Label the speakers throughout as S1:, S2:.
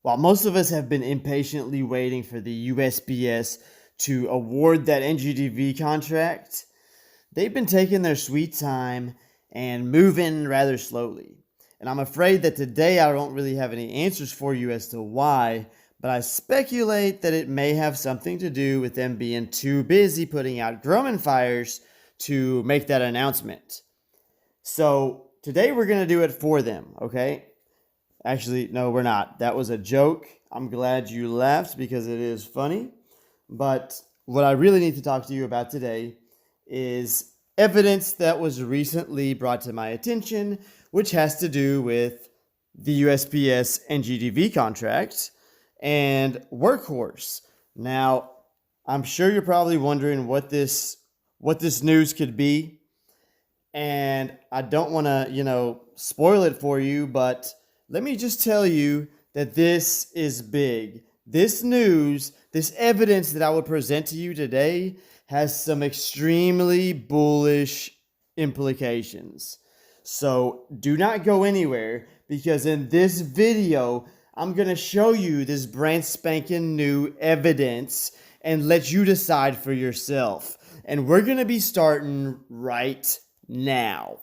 S1: While most of us have been impatiently waiting for the USPS to award that NGDV contract, they've been taking their sweet time and moving rather slowly. And I'm afraid that today I don't really have any answers for you as to why, but I speculate that it may have something to do with them being too busy putting out Grumman fires to make that announcement. So today we're going to do it for them, okay? Actually, no, we're not. That was a joke. I'm glad you laughed because it is funny. But what I really need to talk to you about today is evidence that was recently brought to my attention, which has to do with the USPS NGDV contract and Workhorse. Now, I'm sure you're probably wondering what this news could be. And I don't want to, spoil it for you, but let me just tell you that this is big. This news, this evidence that I will present to you today has some extremely bullish implications. So do not go anywhere, because in this video, I'm going to show you this brand spanking new evidence and let you decide for yourself. And we're going to be starting right now.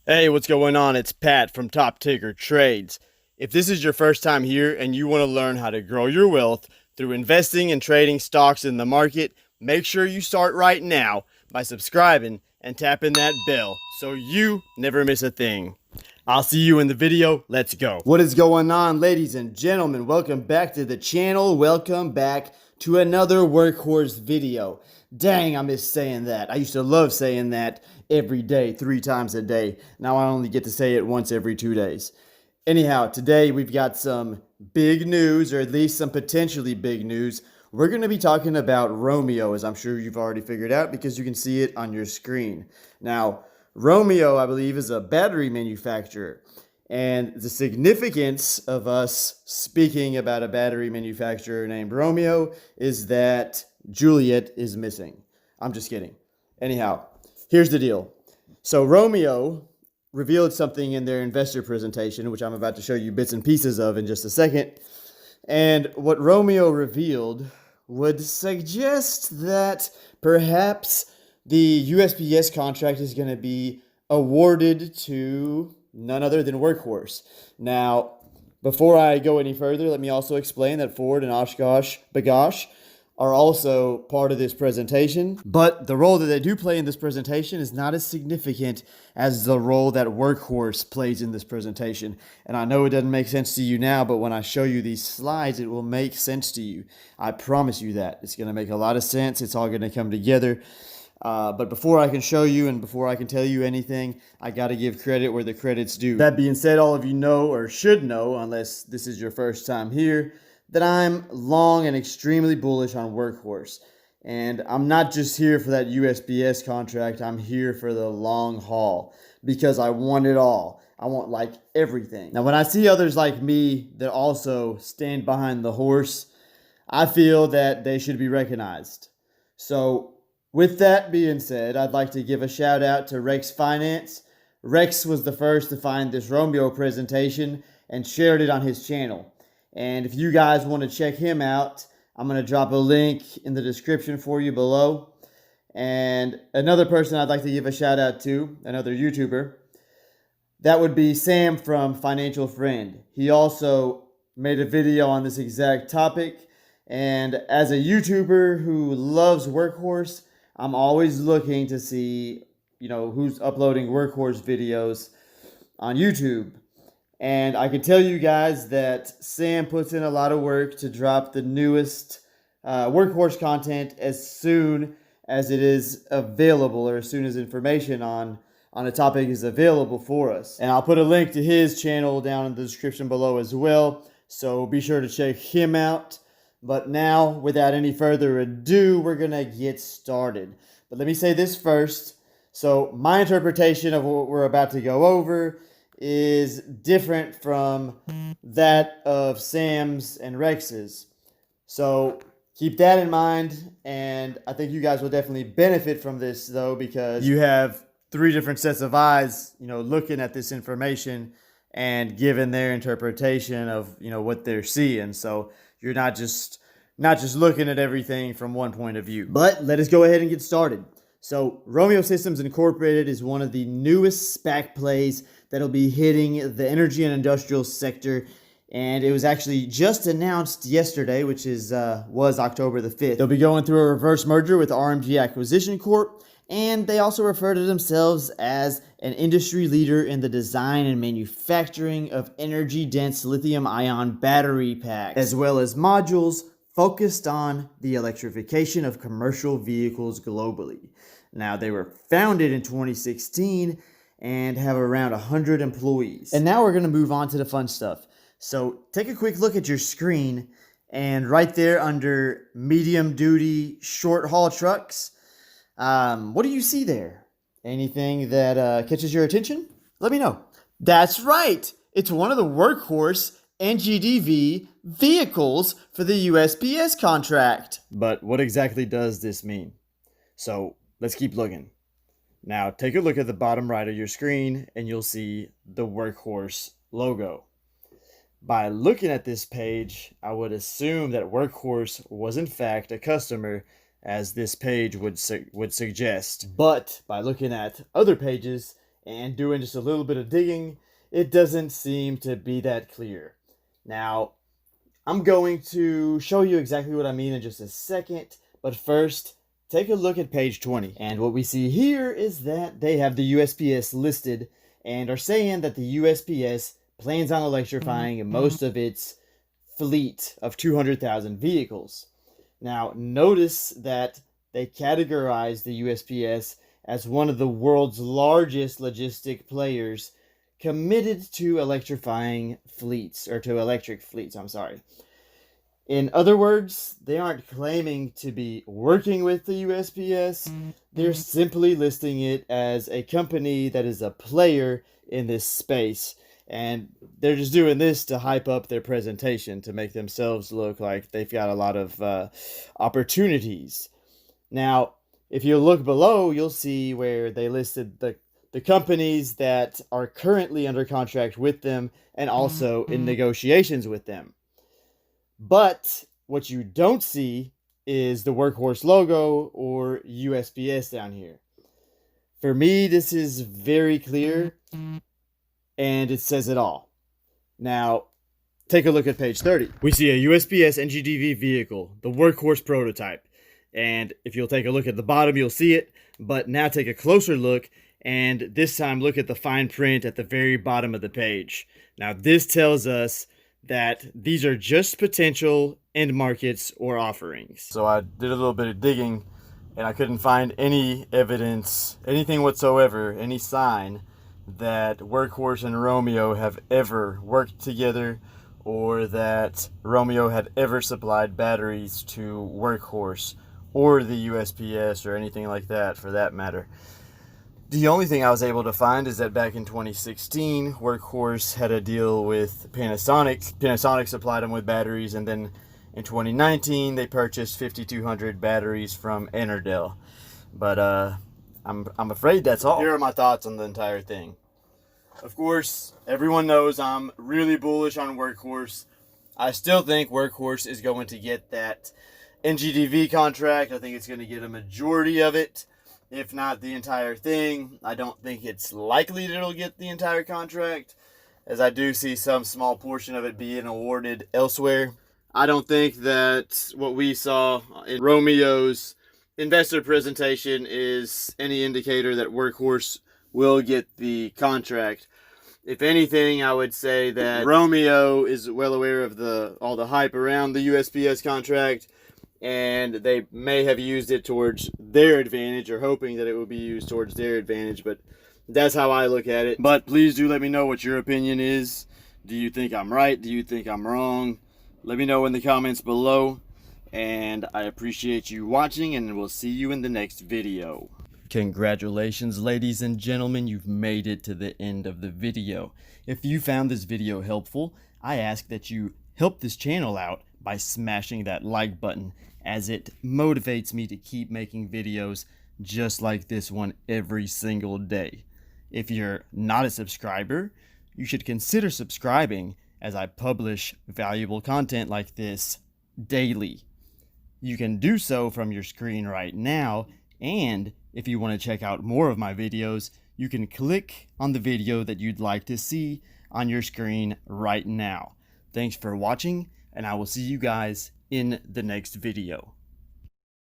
S1: Hey, what's going on? It's Pat from Top Ticker Trades. If this is your first time here and you want to learn how to grow your wealth through investing and trading stocks in the market, make sure you start right now by subscribing and tapping that bell so you never miss a thing. I'll see you in the video. Let's go. What is going on, ladies and gentlemen? Welcome back to the channel. Welcome back to another Workhorse video. Dang, I miss saying that. I used to love saying that every day, 3 times a day. Now I only get to say it once every 2 days. Anyhow, today we've got some big news, or at least some potentially big news. We're going to be talking about Romeo, as I'm sure you've already figured out because you can see it on your screen. Now, Romeo, I believe, is a battery manufacturer. And the significance of us speaking about a battery manufacturer named Romeo is that Juliet is missing. I'm just kidding. Anyhow, here's the deal. So Romeo revealed something in their investor presentation, which I'm about to show you bits and pieces of in just a second. And what Romeo revealed would suggest that perhaps the USPS contract is going to be awarded to none other than Workhorse. Now, before I go any further, let me also explain that Ford and Oshkosh B'gosh are also part of this presentation, but the role that they do play in this presentation is not as significant as the role that Workhorse plays in this presentation. And I know it doesn't make sense to you now, but when I show you these slides, it will make sense to you. I promise you that. It's going to make a lot of sense. It's all going to come together. But before I can show you and before I can tell you anything, I got to give credit where the credit's due. That being said, all of you know or should know, unless this is your first time here, that I'm long and extremely bullish on Workhorse. And I'm not just here for that USPS contract, I'm here for the long haul because I want it all. I want like everything. Now, when I see others like me that also stand behind the horse, I feel that they should be recognized. So with that being said, I'd like to give a shout out to Rex Finance. Rex was the first to find this Romeo presentation and shared it on his channel. And if you guys want to check him out, I'm going to drop a link in the description for you below. And another person I'd like to give a shout out to, another YouTuber, that would be Sam from Financial Friend. He also made a video on this exact topic. And as a YouTuber who loves Workhorse, I'm always looking to see, who's uploading Workhorse videos on YouTube. And I can tell you guys that Sam puts in a lot of work to drop the newest Workhorse content as soon as it is available, or as soon as information on a topic is available for us. And I'll put a link to his channel down in the description below as well, so be sure to check him out. But now, without any further ado, we're going to get started. But let me say this first. So my interpretation of what we're about to go over is different from that of Sam's and Rex's. So Keep that in mind, and I think you guys will definitely benefit from this, though, because you have three different sets of eyes, looking at this information and giving their interpretation of, what they're seeing. So you're not just looking at everything from one point of view. But let us go ahead and get started. So Romeo Systems Incorporated is one of the newest SPAC plays that'll be hitting the energy and industrial sector. And it was actually just announced yesterday, which was October the 5th. They'll be going through a reverse merger with RMG Acquisition Corp. And they also refer to themselves as an industry leader in the design and manufacturing of energy-dense lithium-ion battery packs, as well as modules focused on the electrification of commercial vehicles globally. Now, they were founded in 2016 and have around 100 employees. And now we're going to move on to the fun stuff. So take a quick look at your screen, and right there under medium duty short haul trucks, what do you see there? Anything that catches your attention? Let me know. That's right. It's one of the Workhorse NGDV vehicles for the USPS contract. But what exactly does this mean? So let's keep looking. Now take a look at the bottom right of your screen and you'll see the Workhorse logo. By looking at this page, I would assume that Workhorse was in fact a customer, as this page would suggest. But by looking at other pages and doing just a little bit of digging, it doesn't seem to be that clear. Now, I'm going to show you exactly what I mean in just a second, but first, take a look at page 20. And what we see here is that they have the USPS listed and are saying that the USPS plans on electrifying most of its fleet of 200,000 vehicles. Now, notice that they categorize the USPS as one of the world's largest logistic players committed to electrifying fleets, or to electric fleets, I'm sorry. In other words, they aren't claiming to be working with the USPS. They're simply listing it as a company that is a player in this space. And they're just doing this to hype up their presentation, to make themselves look like they've got a lot of opportunities. Now, if you look below, you'll see where they listed the companies that are currently under contract with them and also in negotiations with them. But what you don't see is the Workhorse logo or USPS down here. For me, this is very clear. And it says it all. Now, take a look at page 30. We see a USPS NGDV vehicle, the Workhorse prototype. And if you'll take a look at the bottom, you'll see it. But now take a closer look, and this time look at the fine print at the very bottom of the page. Now, this tells us that these are just potential end markets or offerings. So I did a little bit of digging, and I couldn't find any evidence, anything whatsoever, any sign that Workhorse and Romeo have ever worked together, or that Romeo had ever supplied batteries to Workhorse or the USPS or anything like that, for that matter. The only thing I was able to find is that back in 2016, Workhorse had a deal with Panasonic. Panasonic supplied them with batteries, and then in 2019 they purchased 5,200 batteries from Enerdell. But I'm afraid that's all. Here are my thoughts on the entire thing. Of course, everyone knows I'm really bullish on Workhorse. I still think Workhorse is going to get that NGDV contract. I think it's going to get a majority of it, if not the entire thing. I don't think it's likely that it'll get the entire contract, as I do see some small portion of it being awarded elsewhere. I don't think that what we saw in Romeo's investor presentation is any indicator that Workhorse will get the contract. If anything, I would say that Romeo is well aware of all the hype around the USPS contract, and they may have used it towards their advantage, or hoping that it will be used towards their advantage. But that's how I look at it. But please do let me know what your opinion is. Do you think I'm right? Do you think I'm wrong? Let me know in the comments below. And I appreciate you watching, and we'll see you in the next video. Congratulations, ladies and gentlemen, you've made it to the end of the video. If you found this video helpful, I ask that you help this channel out by smashing that like button as it motivates me to keep making videos just like this one every single day. If you're not a subscriber, you should consider subscribing, as I publish valuable content like this daily. You can do so from your screen right now, and if you want to check out more of my videos, you can click on the video that you'd like to see on your screen right now. Thanks for watching, and I will see you guys in the next video.